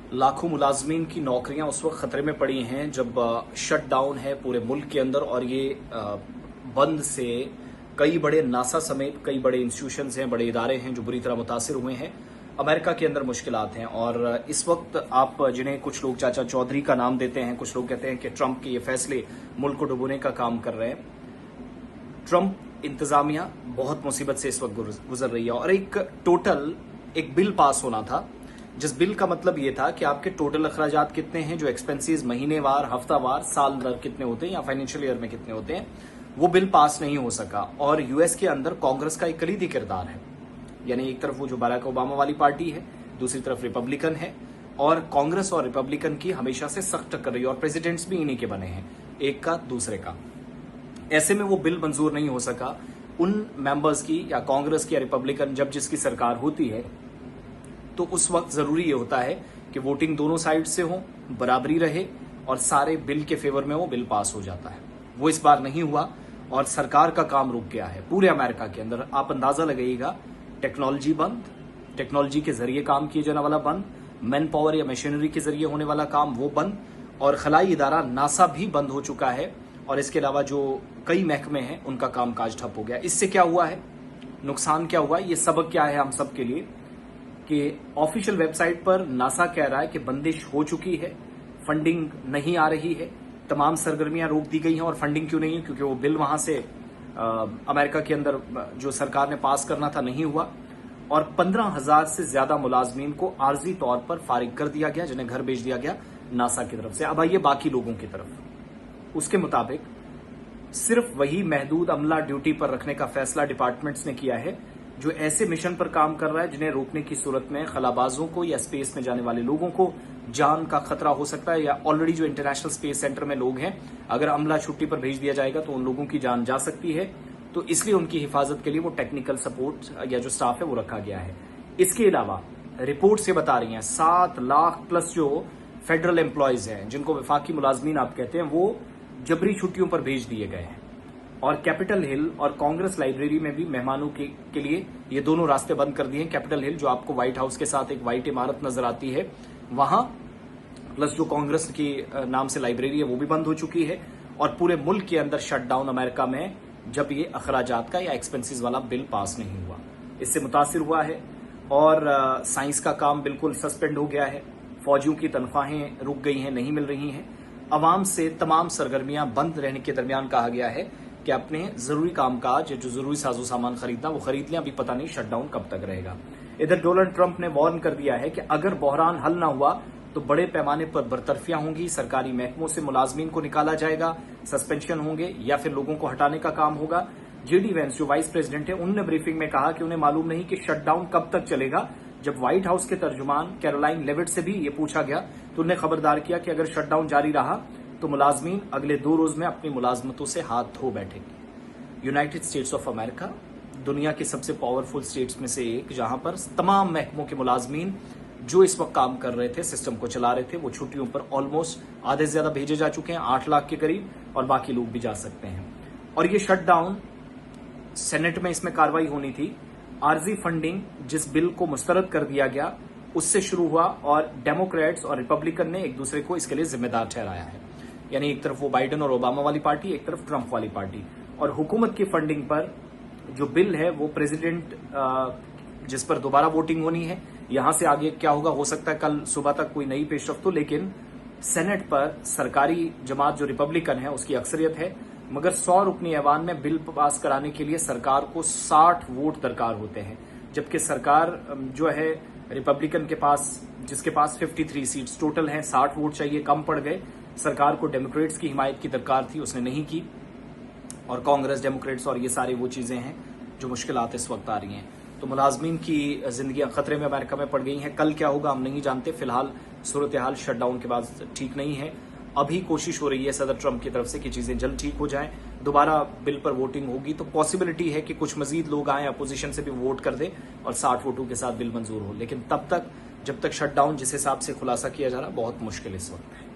लाखों मुलाजमीन की नौकरियां उस वक्त खतरे में पड़ी हैं जब शट डाउन है पूरे मुल्क के अंदर और ये बंद से कई बड़े नासा समेत कई बड़े इंस्टीट्यूशंस हैं, बड़े इदारे हैं जो बुरी तरह मुतासिर हुए हैं। अमेरिका के अंदर मुश्किलात हैं और इस वक्त आप जिन्हें कुछ लोग चाचा चौधरी का नाम देते हैं, कुछ लोग कहते हैं कि ट्रंप के ये फैसले मुल्क को डुबोने का काम कर रहे हैं। ट्रंप इंतजामिया बहुत मुसीबत से इस वक्त गुजर रही है और एक बिल पास होना था जिस बिल का मतलब ये था कि आपके टोटल अखराजात कितने हैं, जो एक्सपेंसेस महीनेवार, हफ्तावार, साल भर कितने होते हैं या फाइनेंशियल ईयर में कितने होते हैं, वो बिल पास नहीं हो सका। और यूएस के अंदर कांग्रेस का एक कलीदी किरदार है, यानी एक तरफ वो जो बराक ओबामा वाली पार्टी है, दूसरी तरफ रिपब्लिकन है और कांग्रेस और रिपब्लिकन की हमेशा से सख्त टक्कर रही है और प्रेसिडेंट्स भी इन्हीं के बने हैं, एक का दूसरे का। ऐसे में वो बिल मंजूर नहीं हो सका उन मेंबर्स की, या कांग्रेस की या रिपब्लिकन जब जिसकी सरकार होती है तो उस वक्त जरूरी ये होता है कि वोटिंग दोनों साइड से हो, बराबरी रहे और सारे बिल के फेवर में वो बिल पास हो जाता है। वो इस बार नहीं हुआ और सरकार का काम रुक गया है पूरे अमेरिका के अंदर। आप अंदाजा लगाइएगा, टेक्नोलॉजी बंद, टेक्नोलॉजी के जरिए काम किए जाने वाला बंद, मैन पावर या मशीनरी के जरिए होने वाला काम वो बंद, और खलाई इदारा नासा भी बंद हो चुका है और इसके अलावा जो कई महकमे हैं उनका कामकाज ठप हो गया। इससे क्या हुआ है, नुकसान क्या हुआ, ये सबक क्या है हम सब के लिए कि ऑफिशियल वेबसाइट पर नासा कह रहा है कि बंदिश हो चुकी है, फंडिंग नहीं आ रही है, तमाम सरगर्मियां रोक दी गई हैं। और फंडिंग क्यों नहीं है, क्योंकि वो बिल वहां से अमेरिका के अंदर जो सरकार ने पास करना था नहीं हुआ और 15,000 से ज्यादा मुलाजमीन को आर्जी तौर पर फारिग कर दिया गया, जिन्हें घर भेज दिया गया नासा की तरफ से। अब आइए बाकी लोगों की तरफ। उसके मुताबिक सिर्फ वही महदूद अमला ड्यूटी पर रखने का फैसला डिपार्टमेंट्स ने किया है जो ऐसे मिशन पर काम कर रहा है जिन्हें रोकने की सूरत में खलाबाजों को या स्पेस में जाने वाले लोगों को जान का खतरा हो सकता है, या ऑलरेडी जो इंटरनेशनल स्पेस सेंटर में लोग हैं, अगर अमला छुट्टी पर भेज दिया जाएगा तो उन लोगों की जान जा सकती है। तो इसलिए उनकी हिफाजत के लिए वो टेक्निकल सपोर्ट या जो स्टाफ है वो रखा गया है। इसके अलावा रिपोर्ट से बता रही हैं 7 लाख प्लस जो फेडरल एम्प्लॉयज हैं, जिनको वफाकी मुलाजमीन आप कहते हैं, वो जबरी छुट्टियों पर भेज दिए गए हैं। और कैपिटल हिल और कांग्रेस लाइब्रेरी में भी मेहमानों के लिए ये दोनों रास्ते बंद कर दिए हैं। कैपिटल हिल जो आपको व्हाइट हाउस के साथ एक व्हाइट इमारत नजर आती है, वहां प्लस जो कांग्रेस की नाम से लाइब्रेरी है वो भी बंद हो चुकी है। और पूरे मुल्क के अंदर शटडाउन अमेरिका में जब ये अखराजात का या एक्सपेंसेस वाला बिल पास नहीं हुआ, इससे मुतासिर हुआ है। और साइंस का काम बिल्कुल सस्पेंड हो गया है, फौजियों की तनख्वाहें रुक गई हैं, नहीं मिल रही हैं। अवाम से तमाम सरगर्मियां बंद रहने के दरमियान कहा गया है कि अपने जरूरी कामकाज, जो जरूरी साजो सामान खरीदना वो खरीद लिया, अभी पता नहीं शटडाउन कब तक रहेगा। इधर डोनाल्ड ट्रंप ने वार्न कर दिया है कि अगर बहरान हल ना हुआ तो बड़े पैमाने पर बरतरफियां होंगी, सरकारी महकमों से मुलाजमीन को निकाला जाएगा, सस्पेंशन होंगे या फिर लोगों को हटाने का काम होगा। जेडी वेंस जो वाइस प्रेसिडेंट है, उन्होंने ब्रीफिंग में कहा कि उन्हें मालूम नहीं कि शटडाउन कब तक चलेगा। जब व्हाइट हाउस के तर्जुमान कैरोलाइन लेविट से भी ये पूछा गया तो उन्हें खबरदार किया कि अगर शटडाउन जारी रहा तो मुलाजमीन अगले 2 रोज में अपनी मुलाजमतों से हाथ धो बैठेंगे। यूनाइटेड स्टेट्स ऑफ अमेरिका दुनिया के सबसे पावरफुल स्टेट्स में से एक, जहां पर तमाम महकमों के मुलाजमीन जो इस वक्त काम कर रहे थे, सिस्टम को चला रहे थे, वो छुट्टियों पर ऑलमोस्ट आधे से ज्यादा भेजे जा चुके हैं, 8 लाख के करीब, और बाकी लोग भी जा सकते हैं। और ये शटडाउन सेनेट में इसमें कार्रवाई होनी थी। आर्जी फंडिंग जिस बिल को मुस्तरद कर दिया गया उससे शुरू हुआ और डेमोक्रेट्स और रिपब्लिकन ने एक दूसरे को इसके लिए जिम्मेदार ठहराया है। यानी एक तरफ वो बाइडेन और ओबामा वाली पार्टी, एक तरफ ट्रंप वाली पार्टी। और हुकूमत की फंडिंग पर जो बिल है वो प्रेसिडेंट जिस पर दोबारा वोटिंग होनी है, यहां से आगे क्या होगा, हो सकता है कल सुबह तक कोई नई पेशरफ्त हो। लेकिन सेनेट पर सरकारी जमात जो रिपब्लिकन है उसकी अक्सरियत है, मगर 100 रुकनी ऐवान में बिल पास कराने के लिए सरकार को 60 वोट दरकार होते हैं, जबकि सरकार जो है रिपब्लिकन के पास, जिसके पास 53 सीट्स टोटल हैं, 60 वोट चाहिए, कम पड़ गए। सरकार को डेमोक्रेट्स की हिमायत की दरकार थी, उसने नहीं की। और कांग्रेस, डेमोक्रेट्स और ये सारी वो चीजें हैं जो मुश्किलात इस वक्त आ रही हैं। तो मुलाजमीन की जिंदगियां खतरे में अमेरिका में पड़ गई हैं। कल क्या होगा हम नहीं जानते। फिलहाल सूरत हाल शटडाउन के बाद ठीक नहीं है। अभी कोशिश हो रही है सदर ट्रंप की तरफ से कि चीजें जल्द ठीक हो जाएं। दोबारा बिल पर वोटिंग होगी तो पॉसिबिलिटी है कि कुछ मजीद लोग आए, अपोजिशन से भी वोट कर दे और 60 वोटों के साथ बिल मंजूर हो। लेकिन तब तक, जब तक शटडाउन जिस हिसाब से खुलासा किया जा रहा, बहुत मुश्किल इस वक्त है।